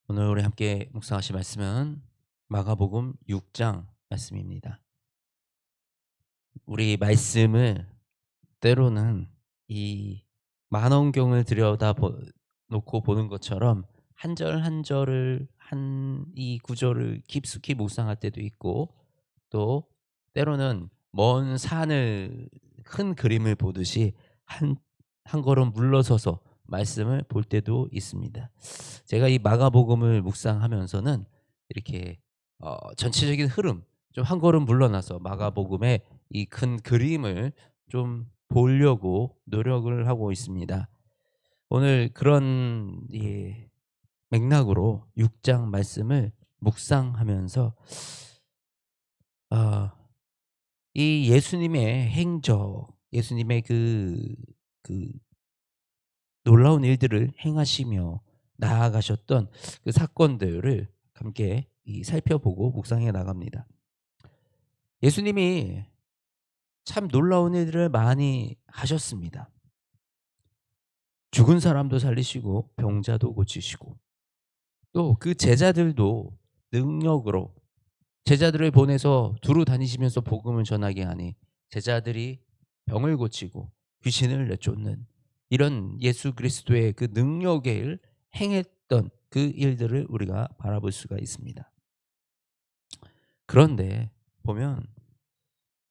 오늘 우리 함께 묵상하실 말씀은 마가복음 6장 말씀입니다. 우리 말씀을 때로는 이 만원경을 놓고 보는 것처럼 한 절 한 절을 한 이 구절을 깊숙이 묵상할 때도 있고, 또 때로는 먼 산을 큰 그림을 보듯이 한 한 걸음 물러서서 말씀을 볼 때도 있습니다. 제가 이 마가복음을 묵상하면서는 이렇게 전체적인 흐름, 좀 한 걸음 물러나서 마가복음의 이 큰 그림을 좀 보려고 노력을 하고 있습니다. 오늘 그런 맥락으로 6장 말씀을 묵상하면서 아 이 예수님의 행적, 예수님의 그 놀라운 일들을 행하시며 나아가셨던 그 사건들을 함께 살펴보고 묵상해 나갑니다. 예수님이 참 놀라운 일들을 많이 하셨습니다. 죽은 사람도 살리시고 병자도 고치시고, 또 그 제자들도 능력으로 제자들을 보내서 두루 다니시면서 복음을 전하게 하니 제자들이 병을 고치고 귀신을 내쫓는 이런 예수 그리스도의 그 능력의 일, 행했던 그 일들을 우리가 바라볼 수가 있습니다. 그런데 보면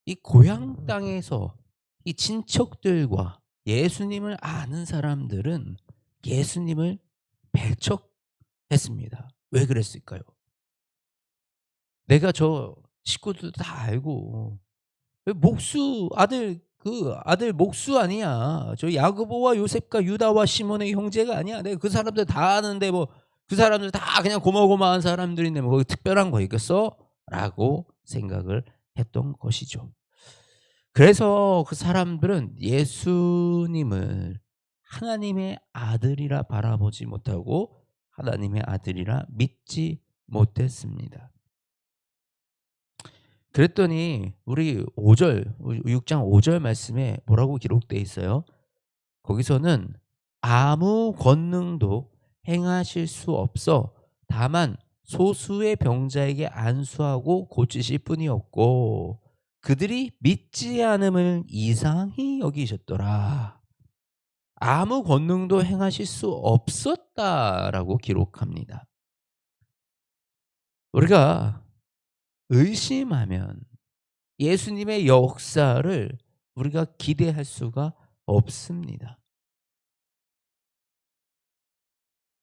이 고향 땅에서 이 친척들과 예수님을 아는 사람들은 예수님을 배척했습니다. 왜 그랬을까요? 내가 저 식구들도 다 알고, 왜 아들 목수 아니야. 저 야고보와 요셉과 유다와 시몬의 형제가 아니야. 내가 그 사람들 다 아는데 뭐 그 사람들 다 그냥 고마고마한 사람들인데 뭐 거기 특별한 거 있겠어? 라고 생각을 했던 것이죠. 그래서 그 사람들은 예수님을 하나님의 아들이라 바라보지 못하고 하나님의 아들이라 믿지 못했습니다. 그랬더니 우리 6장 5절 말씀에 뭐라고 기록되어 있어요? 거기서는 아무 권능도 행하실 수 없어 다만 소수의 병자에게 안수하고 고치실 뿐이었고 그들이 믿지 않음을 이상히 여기셨더라. 아무 권능도 행하실 수 없었다라고 기록합니다. 우리가 의심하면 예수님의 역사를 우리가 기대할 수가 없습니다.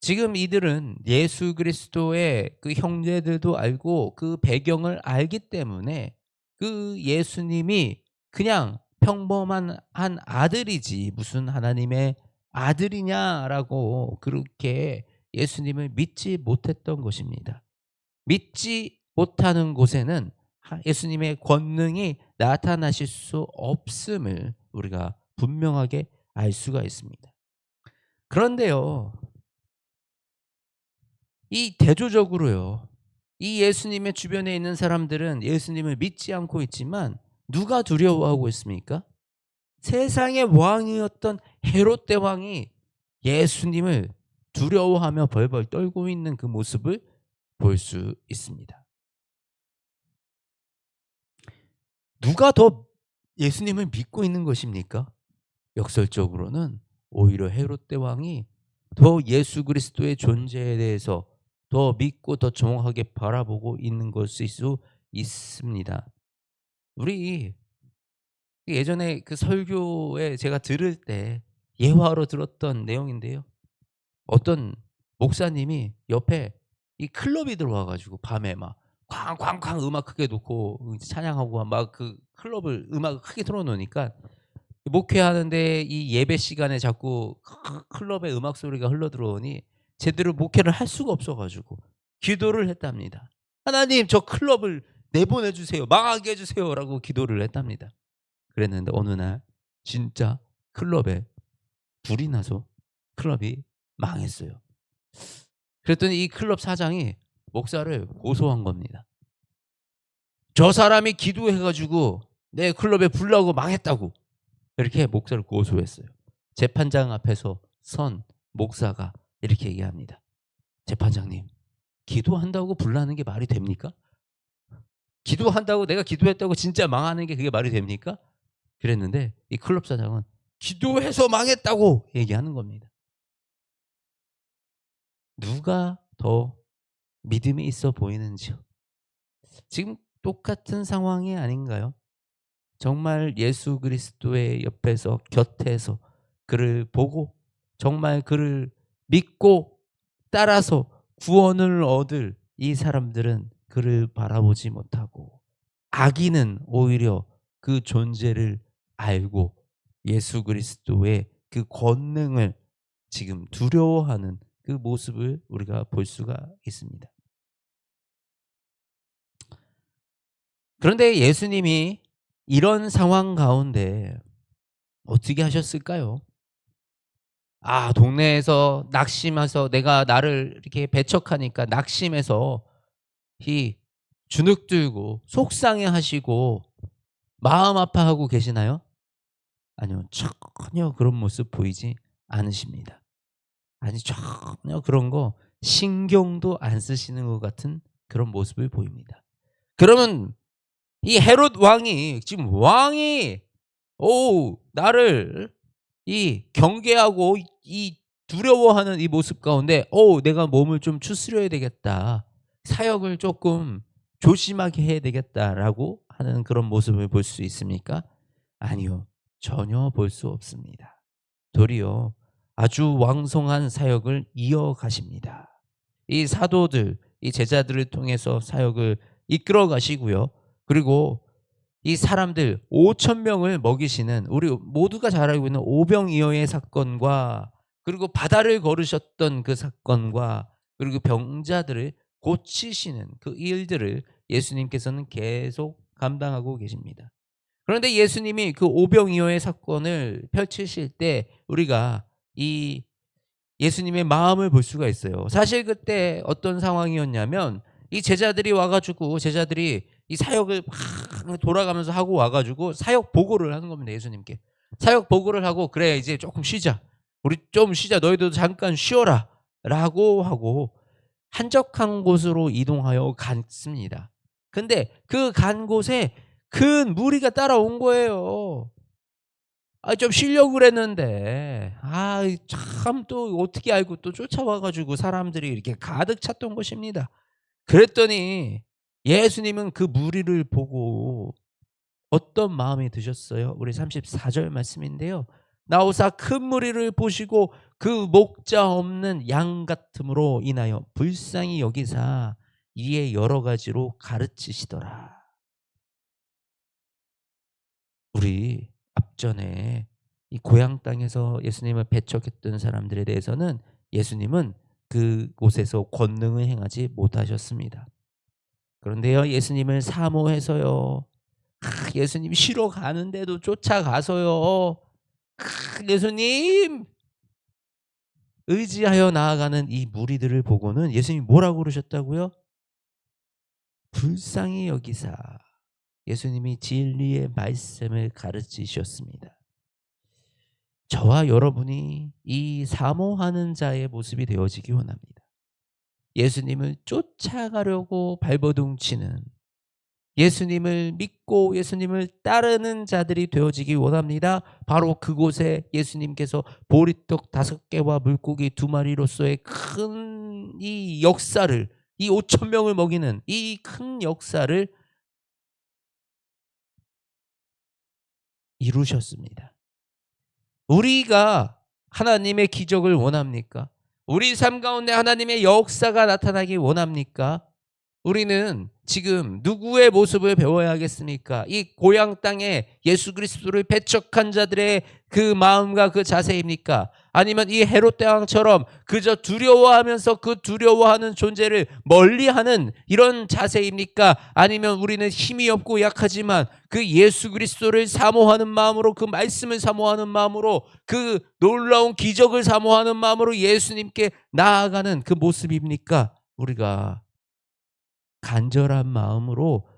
지금 이들은 예수 그리스도의 그 형제들도 알고 그 배경을 알기 때문에 그 예수님이 그냥 평범한 한 아들이지 무슨 하나님의 아들이냐라고 그렇게 예수님을 믿지 못했던 것입니다. 믿지 못하는 곳에는 예수님의 권능이 나타나실 수 없음을 우리가 분명하게 알 수가 있습니다. 그런데요, 이 대조적으로요, 이 예수님의 주변에 있는 사람들은 예수님을 믿지 않고 있지만 누가 두려워하고 있습니까? 세상의 왕이었던 헤롯 대왕이 예수님을 두려워하며 벌벌 떨고 있는 그 모습을 볼 수 있습니다. 누가 더 예수님을 믿고 있는 것입니까? 역설적으로는 오히려 헤롯 대왕이 더 예수 그리스도의 존재에 대해서 더 믿고 더 정확하게 바라보고 있는 것일 수 있습니다. 우리 예전에 그 설교에 제가 들을 때 예화로 들었던 내용인데요. 어떤 목사님이 옆에 이 클럽이 들어와 가지고 밤에 막 쾅쾅쾅 음악 크게 놓고 이제 찬양하고 막 그 클럽을 음악을 크게 틀어 놓으니까 목회하는데 이 예배 시간에 자꾸 클럽의 음악 소리가 흘러 들어오니 제대로 목회를 할 수가 없어 가지고 기도를 했답니다. "하나님 저 클럽을 내보내 주세요. 망하게 해 주세요."라고 기도를 했답니다. 그랬는데 어느 날 진짜 클럽에 불이 나서 클럽이 망했어요. 그랬더니 이 클럽 사장이 목사를 고소한 겁니다. "저 사람이 기도해 가지고 내 클럽에 불 나고 망했다고." 이렇게 목사를 고소했어요. 재판장 앞에서 선 목사가 이렇게 얘기합니다. "재판장님, 기도한다고 불나는 게 말이 됩니까? 기도한다고 내가 기도했다고 진짜 망하는 게 그게 말이 됩니까? 그랬는데 이 클럽 사장은 기도해서 망했다고 얘기하는 겁니다. 누가 더 믿음이 있어 보이는지요. 지금 똑같은 상황이 아닌가요? 정말 예수 그리스도의 옆에서 곁에서 그를 보고 정말 그를 믿고 따라서 구원을 얻을 이 사람들은 그를 바라보지 못하고 악인은 오히려 그 존재를 알고 예수 그리스도의 그 권능을 지금 두려워하는 그 모습을 우리가 볼 수가 있습니다. 그런데 예수님이 이런 상황 가운데 어떻게 하셨을까요? 동네에서 낙심해서 내가 나를 이렇게 배척하니까 낙심해서 이 주눅 들고 속상해 하시고 마음 아파하고 계시나요? 아니요. 전혀 그런 모습 보이지 않으십니다. 아니 전혀 그런 거 신경도 안 쓰시는 것 같은 그런 모습을 보입니다. 그러면 이 헤롯 왕이 지금 왕이 나를 이 경계하고 이 두려워하는 이 모습 가운데 '내가 몸을 좀 추스려야 되겠다. 사역을 조금 조심하게 해야 되겠다.'라고 하는 그런 모습을 볼 수 있습니까? 아니요. 전혀 볼 수 없습니다. 도리어 아주 왕성한 사역을 이어가십니다. 이 사도들, 이 제자들을 통해서 사역을 이끌어 가시고요. 그리고 이 사람들 5천 명을 먹이시는 우리 모두가 잘 알고 있는 오병이어의 사건과 그리고 바다를 걸으셨던 그 사건과 그리고 병자들을 고치시는 그 일들을 예수님께서는 계속 감당하고 계십니다. 그런데 예수님이 그 오병이어의 사건을 펼치실 때 우리가 이 예수님의 마음을 볼 수가 있어요. 사실 그때 어떤 상황이었냐면 이 제자들이 와 가지고 제자들이 이 사역을 막 돌아가면서 하고 와 가지고 사역 보고를 하는 겁니다, 예수님께. 사역 보고를 하고 "그래 이제 쪼끔 쉬자. 우리 좀 쉬자. 너희들도 잠깐 쉬어라."라고 하고 한적한 곳으로 이동하여 갔습니다. 근데 그 간 곳에 큰 무리가 따라온 거예요. 좀 쉬려고 그랬는데 참 또 어떻게 알고 또 쫓아와 가지고 사람들이 이렇게 가득 찼던 것입니다. 그랬더니 예수님은 그 무리를 보고 어떤 마음이 드셨어요? 우리 34절 말씀인데요. 나오사 큰 무리를 보시고 그 목자 없는 양 같음으로 인하여 불쌍히 여기사 이에 여러 가지로 가르치시더라. 우리 앞전에 이 고향 땅에서 예수님을 배척했던 사람들에 대해서는 예수님은 그곳에서 권능을 행하지 못하셨습니다. 그런데요, 예수님을 사모해서요. 예수님 쉬러 가는데도 쫓아가서요. 예수님 의지하여 나아가는 이 무리들을 보고는 예수님이 뭐라고 그러셨다고요? 불쌍히 여기사 예수님이 진리의 말씀을 가르치셨습니다. 저와 여러분이 이 사모하는 자의 모습이 되어지기 원합니다. 예수님을 쫓아가려고 발버둥치는 예수님을 믿고 예수님을 따르는 자들이 되어지기 원합니다. 바로 그곳에 예수님께서 보리떡 5개와 물고기 2마리로서의 큰 이 역사를 이 5천 명을 먹이는 이 큰 역사를 이루셨습니다. 우리가 하나님의 기적을 원합니까? 우리 삶 가운데 하나님의 역사가 나타나기 원합니까? 우리는 지금 누구의 모습을 배워야 하겠습니까? 이 고향 땅에 예수 그리스도를 배척한 자들의 그 마음과 그 자세입니까? 아니면 이 헤롯 대왕처럼 그저 두려워하면서 그 두려워하는 존재를 멀리하는 이런 자세입니까? 아니면 우리는 힘이 없고 약하지만 그 예수 그리스도를 사모하는 마음으로 그 말씀을 사모하는 마음으로 그 놀라운 기적을 사모하는 마음으로 예수님께 나아가는 그 모습입니까? 우리가 간절한 마음으로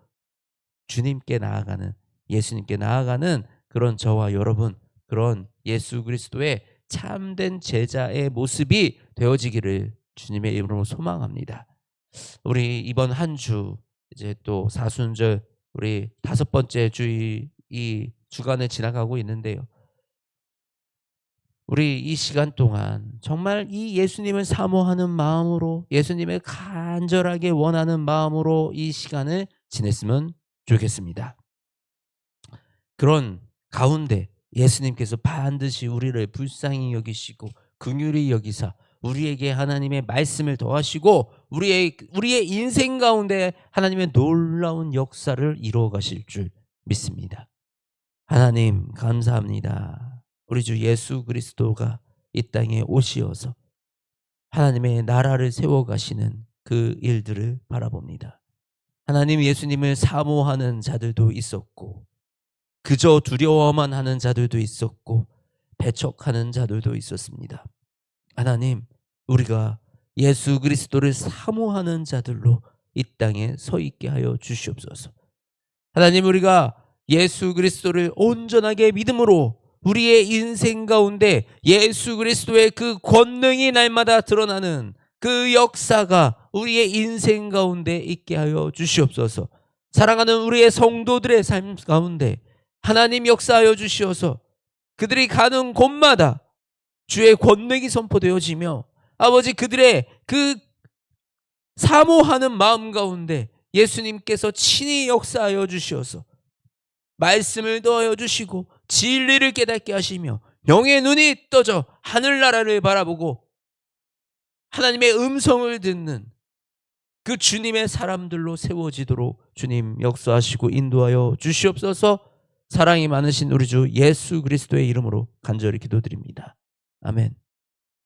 주님께 나아가는 예수님께 나아가는 그런 저와 여러분 그런 예수 그리스도의 참된 제자의 모습이 되어지기를 주님의 이름으로 소망합니다. 우리 이번 한 주 이제 또 사순절 우리 5번째 주일 이 주간을 지나가고 있는데요. 우리 이 시간 동안 정말 이 예수님을 사모하는 마음으로 예수님을 간절하게 원하는 마음으로 이 시간을 지냈으면 좋겠습니다. 그런 가운데 예수님께서 반드시 우리를 불쌍히 여기시고 긍휼히 여기사 우리에게 하나님의 말씀을 더하시고 우리의 인생 가운데 하나님의 놀라운 역사를 이루어 가실 줄 믿습니다. 하나님 감사합니다. 우리 주 예수 그리스도가 이 땅에 오시어서 하나님의 나라를 세워 가시는 그 일들을 바라봅니다. 하나님 예수님을 사모하는 자들도 있었고 그저 두려워만 하는 자들도 있었고 배척하는 자들도 있었습니다. 하나님, 우리가 예수 그리스도를 사모하는 자들로 이 땅에 서 있게 하여 주시옵소서. 하나님, 우리가 예수 그리스도를 온전하게 믿음으로 우리의 인생 가운데 예수 그리스도의 그 권능이 날마다 드러나는 그 역사가 우리의 인생 가운데 있게 하여 주시옵소서. 사랑하는 우리의 성도들의 삶 가운데 하나님 역사하여 주시어서 그들이 가는 곳마다 주의 권능이 선포되어지며 아버지 그들의 그 사모하는 마음 가운데 예수님께서 친히 역사하여 주시어서 말씀을 더하여 주시고 진리를 깨닫게 하시며 영의 눈이 떠져 하늘나라를 바라보고 하나님의 음성을 듣는 그 주님의 사람들로 세워지도록 주님 역사하시고 인도하여 주시옵소서. 사랑이 많으신 우리 주 예수 그리스도의 이름으로 간절히 기도드립니다. 아멘.